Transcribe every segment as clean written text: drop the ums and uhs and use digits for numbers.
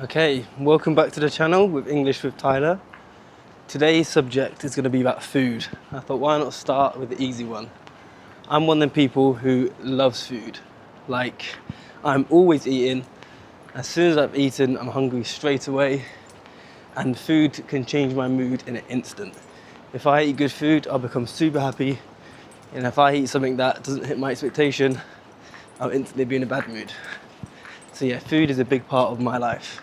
Okay, welcome back to the channel with English with Tyler. Today's subject is going to be about food. I thought, why not start with the easy one? I'm one of them people who loves food. Like, I'm always eating. As soon as I've eaten, I'm hungry straight away. And food can change my mood in an instant. If I eat good food, I'll become super happy. And if I eat something that doesn't hit my expectation, I'll instantly be in a bad mood. So yeah, food is a big part of my life,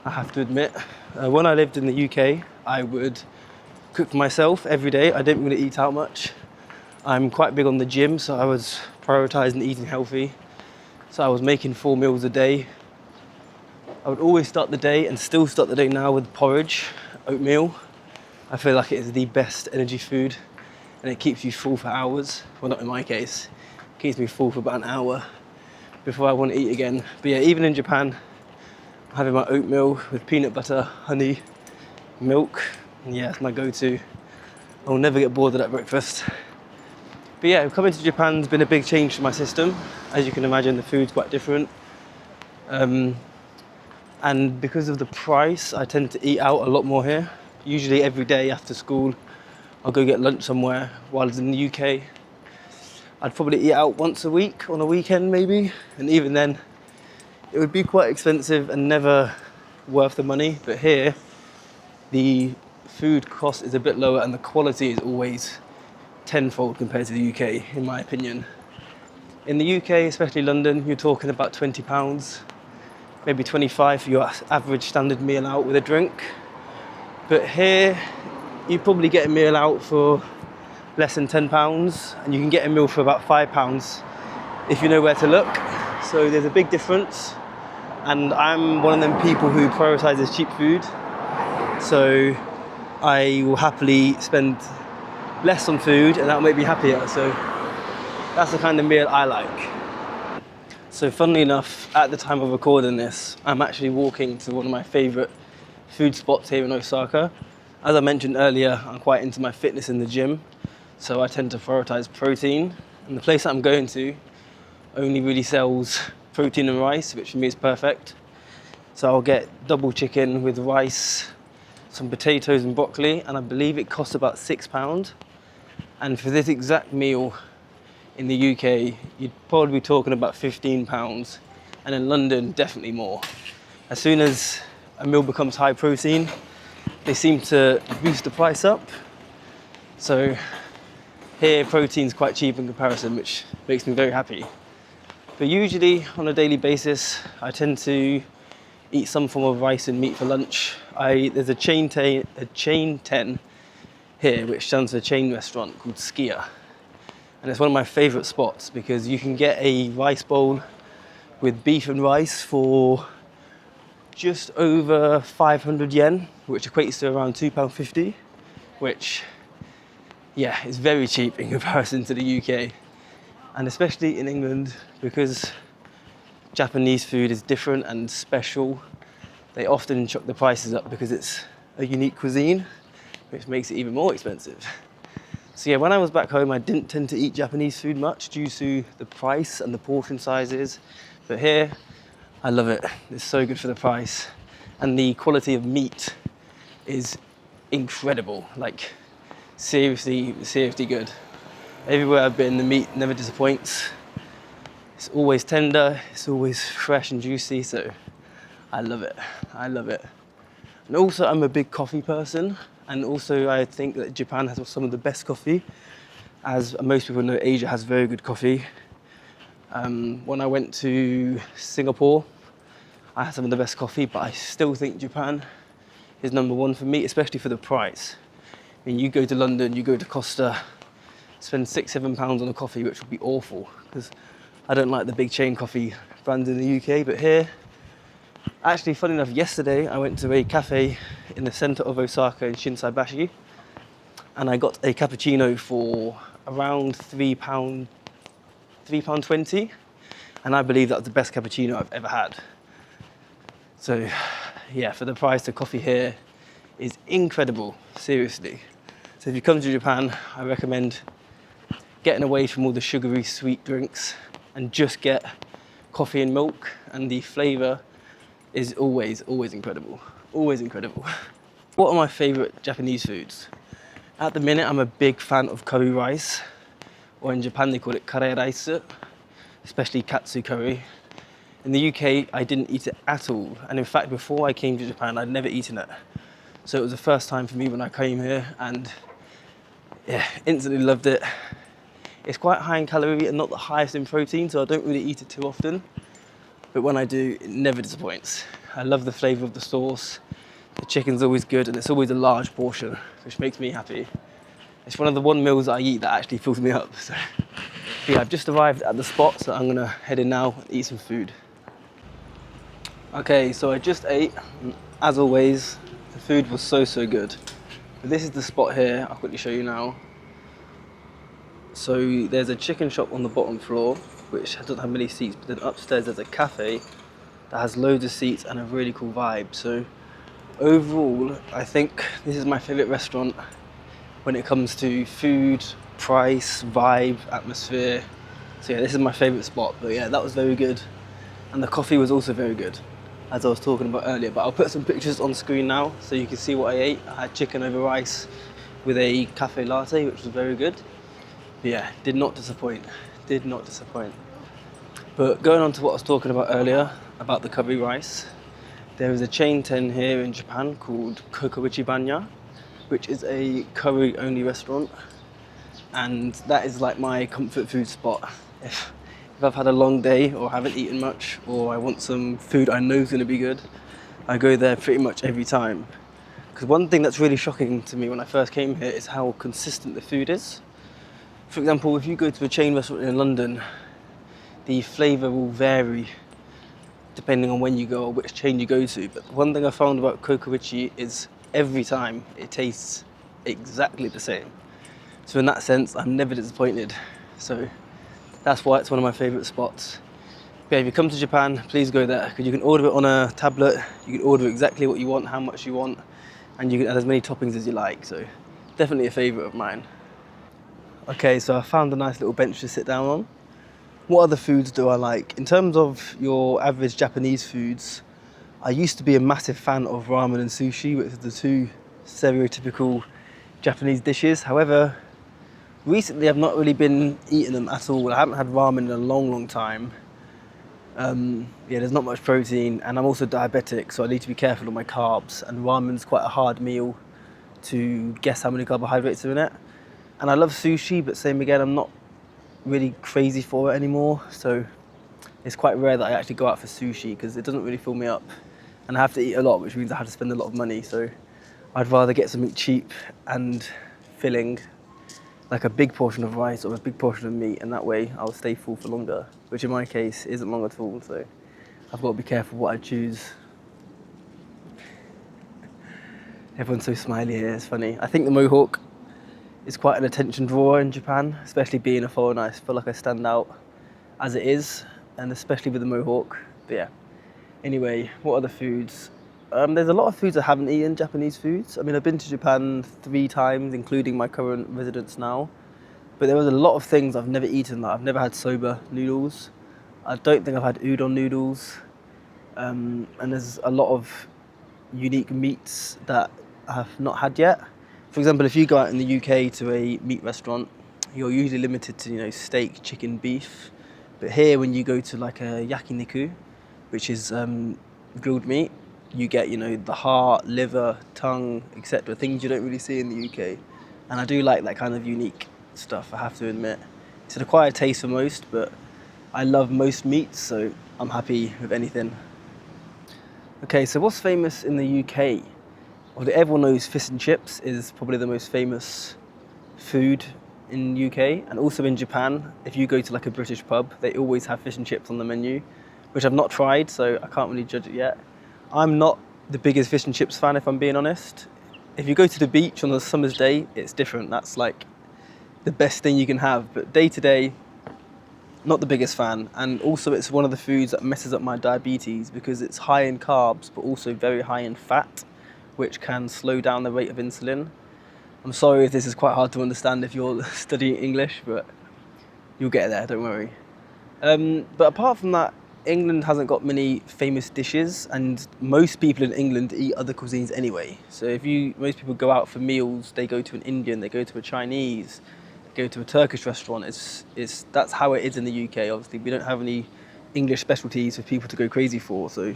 I have to admit. When I lived in the UK, I would cook for myself every day. I didn't really eat out much. I'm quite big on the gym, so I was prioritising eating healthy. So I was making 4 meals a day. I would always start the day, and still start the day now, with porridge, oatmeal. I feel like it is the best energy food, and it keeps you full for hours. Well, not in my case. It keeps me full for about an hour before I want to eat again. But yeah, even in Japan, I'm having my oatmeal with peanut butter, honey, milk. And yeah, it's my go-to. I'll never get bored of that breakfast. But yeah, coming to Japan's been a big change to my system. As you can imagine, the food's quite different. And because of the price, I tend to eat out a lot more here. Usually every day after school, I'll go get lunch somewhere. While in the UK, I'd probably eat out once a week, on a weekend maybe. And even then, it would be quite expensive and never worth the money. But here, the food cost is a bit lower and the quality is always tenfold compared to the UK, in my opinion. In the UK, especially London, you're talking about £20, maybe 25 for your average standard meal out with a drink. But here, you probably get a meal out for less than £10, and you can get a meal for about £5 if you know where to look. So there's a big difference, and I'm one of them people who prioritises cheap food. So I will happily spend less on food, and that'll make me happier. So that's the kind of meal I like. So funnily enough, at the time of recording this, I'm actually walking to one of my favourite food spots here in Osaka. As I mentioned earlier, I'm quite into my fitness in the gym, so I tend to prioritise protein. And the place that I'm going to only really sells protein and rice, which for me is perfect. So I'll get double chicken with rice, some potatoes and broccoli, and I believe it costs about £6. And for this exact meal in the UK, you'd probably be talking about £15, and in London, definitely more. As soon as a meal becomes high protein, they seem to boost the price up. So here, protein's quite cheap in comparison, which makes me very happy. But usually, on a daily basis, I tend to eat some form of rice and meat for lunch. There's a chain 10 here, which stands for a chain restaurant called Skia. And it's one of my favourite spots because you can get a rice bowl with beef and rice for just over 500 yen, which equates to around £2.50, which, yeah, is very cheap in comparison to the UK. And especially in England, because Japanese food is different and special, they often chuck the prices up because it's a unique cuisine, which makes it even more expensive. So yeah, when I was back home, I didn't tend to eat Japanese food much due to the price and the portion sizes. But here, I love it. It's so good for the price. And the quality of meat is incredible. Like, seriously, seriously good. Everywhere I've been, the meat never disappoints. It's always tender, it's always fresh and juicy, so I love it. I love it. And also, I'm a big coffee person. And also, I think that Japan has some of the best coffee. As most people know, Asia has very good coffee. When I went to Singapore, I had some of the best coffee, but I still think Japan is number one for me, especially for the price. I mean, you go to London, you go to Costa, spend £6-7 on a coffee, which would be awful, because I don't like the big chain coffee brands in the UK, but here, actually, funny enough, yesterday I went to a cafe in the centre of Osaka in Shinsaibashi, and I got a cappuccino for around £3.20, and I believe that's the best cappuccino I've ever had. So, yeah, for the price, the coffee here is incredible, seriously. So if you come to Japan, I recommend getting away from all the sugary sweet drinks and just get coffee and milk, and the flavour is always incredible. Always incredible. What are my favourite Japanese foods? At the minute, I'm a big fan of curry rice, or in Japan they call it kare rice, especially katsu curry. In the UK, I didn't eat it at all. And in fact, before I came to Japan, I'd never eaten it. So it was the first time for me when I came here, and yeah, instantly loved it. It's quite high in calorie and not the highest in protein, so I don't really eat it too often. But when I do, it never disappoints. I love the flavour of the sauce. The chicken's always good, and it's always a large portion, which makes me happy. It's one of the one meals that I eat that actually fills me up. So yeah, I've just arrived at the spot, so I'm gonna head in now and eat some food. Okay, so I just ate, and as always, the food was so good. But this is the spot here, I'll quickly show you now. So there's a chicken shop on the bottom floor, which doesn't have many seats, but then upstairs there's a cafe that has loads of seats and a really cool vibe. So overall, I think this is my favourite restaurant when it comes to food, price, vibe, atmosphere. So yeah, this is my favourite spot. But yeah, that was very good. And the coffee was also very good, as I was talking about earlier. But I'll put some pictures on screen now so you can see what I ate. I had chicken over rice with a cafe latte, which was very good. But yeah, did not disappoint. Did not disappoint. But going on to what I was talking about earlier, about the curry rice, there is a chain 10 here in Japan called Kokoichi Banya, which is a curry only restaurant. And that is like my comfort food spot. If I've had a long day or haven't eaten much, or I want some food I know is going to be good, I go there pretty much every time. Because one thing that's really shocking to me when I first came here is how consistent the food is. For example, if you go to a chain restaurant in London, the flavour will vary depending on when you go or which chain you go to. But one thing I found about Kokoichi is every time it tastes exactly the same. So in that sense, I'm never disappointed. So that's why it's one of my favourite spots. But yeah, if you come to Japan, please go there, because you can order it on a tablet, you can order exactly what you want, how much you want, and you can add as many toppings as you like. So definitely a favourite of mine. Okay, so I found a nice little bench to sit down on. What other foods do I like? In terms of your average Japanese foods, I used to be a massive fan of ramen and sushi, which are the two stereotypical Japanese dishes. However, recently I've not really been eating them at all. I haven't had ramen in a long time. Yeah, there's not much protein, and I'm also diabetic, so I need to be careful of my carbs. And ramen's quite a hard meal to guess how many carbohydrates are in it. And I love sushi, but same again, I'm not really crazy for it anymore. So it's quite rare that I actually go out for sushi, because it doesn't really fill me up. And I have to eat a lot, which means I have to spend a lot of money. So I'd rather get something cheap and filling, like a big portion of rice or a big portion of meat, and that way I'll stay full for longer, which in my case isn't long at all. So I've got to be careful what I choose. Everyone's so smiley here, it's funny. I think the mohawk is quite an attention drawer in Japan, especially being a foreigner. I feel like I stand out as it is, and especially with the mohawk. But yeah, anyway, what other foods? There's a lot of foods I haven't eaten, Japanese foods. I mean, I've been to Japan 3 times, including my current residence now. But there was a lot of things I've never eaten. Like, I've never had soba noodles. I don't think I've had udon noodles. And there's a lot of unique meats that I have not had yet. For example, if you go out in the UK to a meat restaurant, you're usually limited to, steak, chicken, beef. But here, when you go to like a yakiniku, which is grilled meat, you get, the heart, liver, tongue, etc. Things you don't really see in the UK. And I do like that kind of unique stuff, I have to admit. It's an acquired taste for most, but I love most meats, so I'm happy with anything. Okay, so what's famous in the UK? Well, everyone knows fish and chips is probably the most famous food in the UK, and also in Japan. If you go to like a British pub, they always have fish and chips on the menu, which I've not tried, so I can't really judge it yet. I'm not the biggest fish and chips fan, if I'm being honest. If you go to the beach on a summer's day, it's different. That's like the best thing you can have. But day to day, not the biggest fan. And also it's one of the foods that messes up my diabetes, because it's high in carbs, but also very high in fat, which can slow down the rate of insulin. I'm sorry if this is quite hard to understand if you're studying English, but you'll get there, don't worry. But apart from that, England hasn't got many famous dishes, and most people in England eat other cuisines anyway. So most people go out for meals, they go to an Indian, they go to a Chinese, go to a Turkish restaurant. That's how it is in the UK. Obviously, we don't have any English specialties for people to go crazy for, so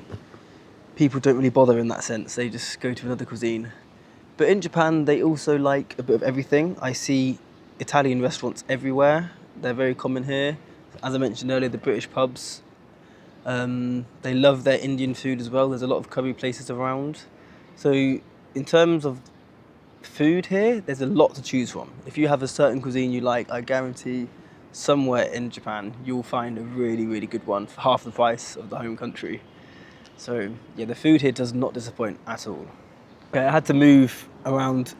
people don't really bother in that sense. They just go to another cuisine. But in Japan, they also like a bit of everything. I see Italian restaurants everywhere. They're very common here. As I mentioned earlier, the British pubs. They love their Indian food as well. There's a lot of curry places around. So in terms of food here, there's a lot to choose from. If you have a certain cuisine you like, I guarantee somewhere in Japan you'll find a really, really good one for half the price of the home country. So yeah, the food here does not disappoint at all. Okay, I had to move around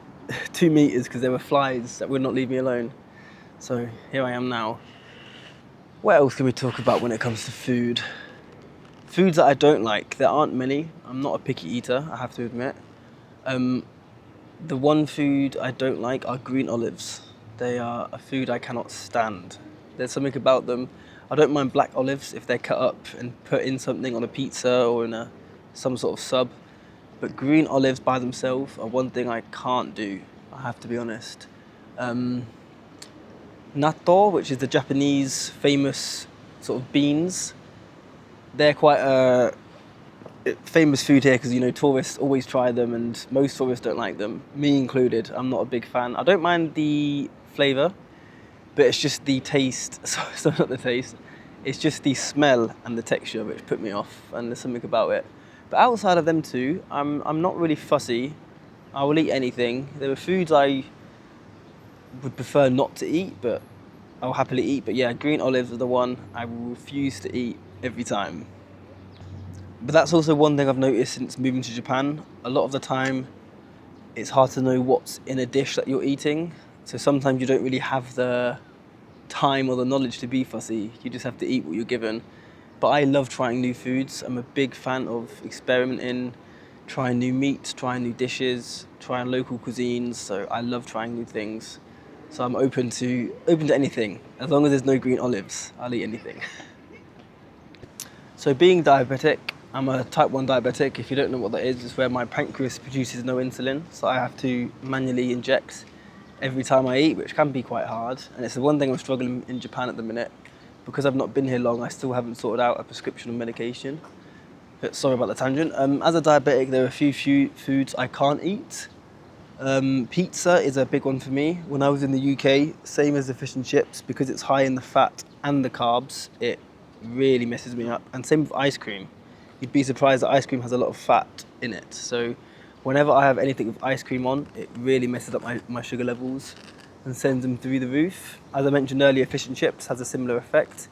2 meters because there were flies that would not leave me alone. So here I am now. What else can we talk about when it comes to food? Foods that I don't like, there aren't many. I'm not a picky eater, I have to admit. The one food I don't like are green olives. They are a food I cannot stand. There's something about them. I don't mind black olives if they're cut up and put in something on a pizza or in some sort of sub. But green olives by themselves are one thing I can't do, I have to be honest. Natto, which is the Japanese famous sort of beans, they're quite a famous food here because, you know, tourists always try them and most tourists don't like them, me included. I'm not a big fan. I don't mind the flavour, but it's just the taste, sorry, not the taste, it's just the smell and the texture which put me off, and there's something about it. But outside of them two, I'm not really fussy. I will eat anything. There are foods I would prefer not to eat, but I'll happily eat. But yeah, green olives are the one I will refuse to eat every time. But that's also one thing I've noticed since moving to Japan. A lot of the time, it's hard to know what's in a dish that you're eating. So sometimes you don't really have the time or the knowledge to be fussy. You just have to eat what you're given. But I love trying new foods. I'm a big fan of experimenting, trying new meats, trying new dishes, trying local cuisines. So I love trying new things. So I'm open to anything. As long as there's no green olives, I'll eat anything. So being diabetic, I'm a type 1 diabetic. If you don't know what that is, it's where my pancreas produces no insulin. So I have to manually inject every time I eat, which can be quite hard. And it's the one thing I'm struggling in Japan at the minute. Because I've not been here long, I still haven't sorted out a prescription of medication. But sorry about the tangent. As a diabetic, there are a few foods I can't eat. Pizza is a big one for me. When I was in the UK, same as the fish and chips, because it's high in the fat and the carbs, it really messes me up. And same with ice cream. You'd be surprised that ice cream has a lot of fat in it. So whenever I have anything with ice cream on, it really messes up my sugar levels and sends them through the roof. As I mentioned earlier, fish and chips has a similar effect.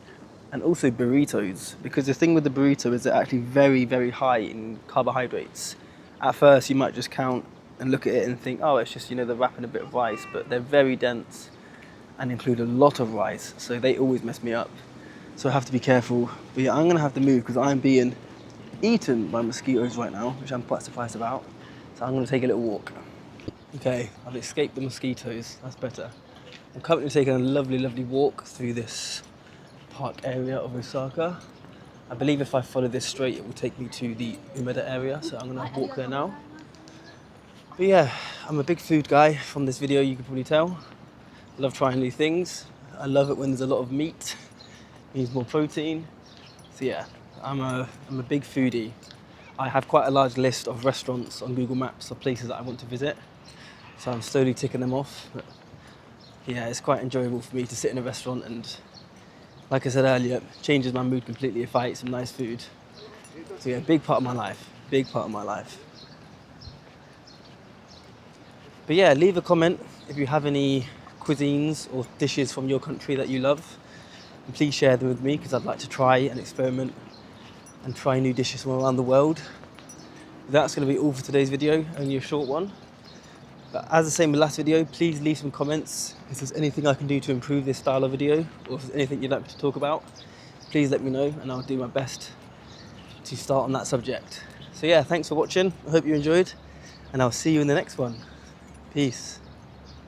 And also burritos, because the thing with the burrito is they're actually very, very high in carbohydrates. At first, you might just count and look at it and think, oh, it's just, you know, they're wrapping a bit of rice, but they're very dense and include a lot of rice, so they always mess me up. So I have to be careful. But yeah, I'm gonna have to move because I'm being eaten by mosquitoes right now, which I'm quite surprised about. So I'm gonna take a little walk. Okay, I've escaped the mosquitoes, that's better. I'm currently taking a lovely, lovely walk through this park area of Osaka. I believe if I follow this straight, it will take me to the Umeda area, so I'm gonna walk there now. But yeah, I'm a big food guy from this video, you can probably tell. I love trying new things. I love it when there's a lot of meat, it means more protein. So yeah, I'm a big foodie. I have quite a large list of restaurants on Google Maps of places that I want to visit. So I'm slowly ticking them off. But yeah, it's quite enjoyable for me to sit in a restaurant and, like I said earlier, it changes my mood completely if I eat some nice food. So yeah, big part of my life, big part of my life. But yeah, leave a comment if you have any cuisines or dishes from your country that you love. And please share them with me because I'd like to try and experiment and try new dishes from around the world. That's going to be all for today's video, only a short one. But as the same with last video, please leave some comments if there's anything I can do to improve this style of video, or if there's anything you'd like me to talk about. Please let me know and I'll do my best to start on that subject. So yeah, thanks for watching. I hope you enjoyed and I'll see you in the next one. Peace.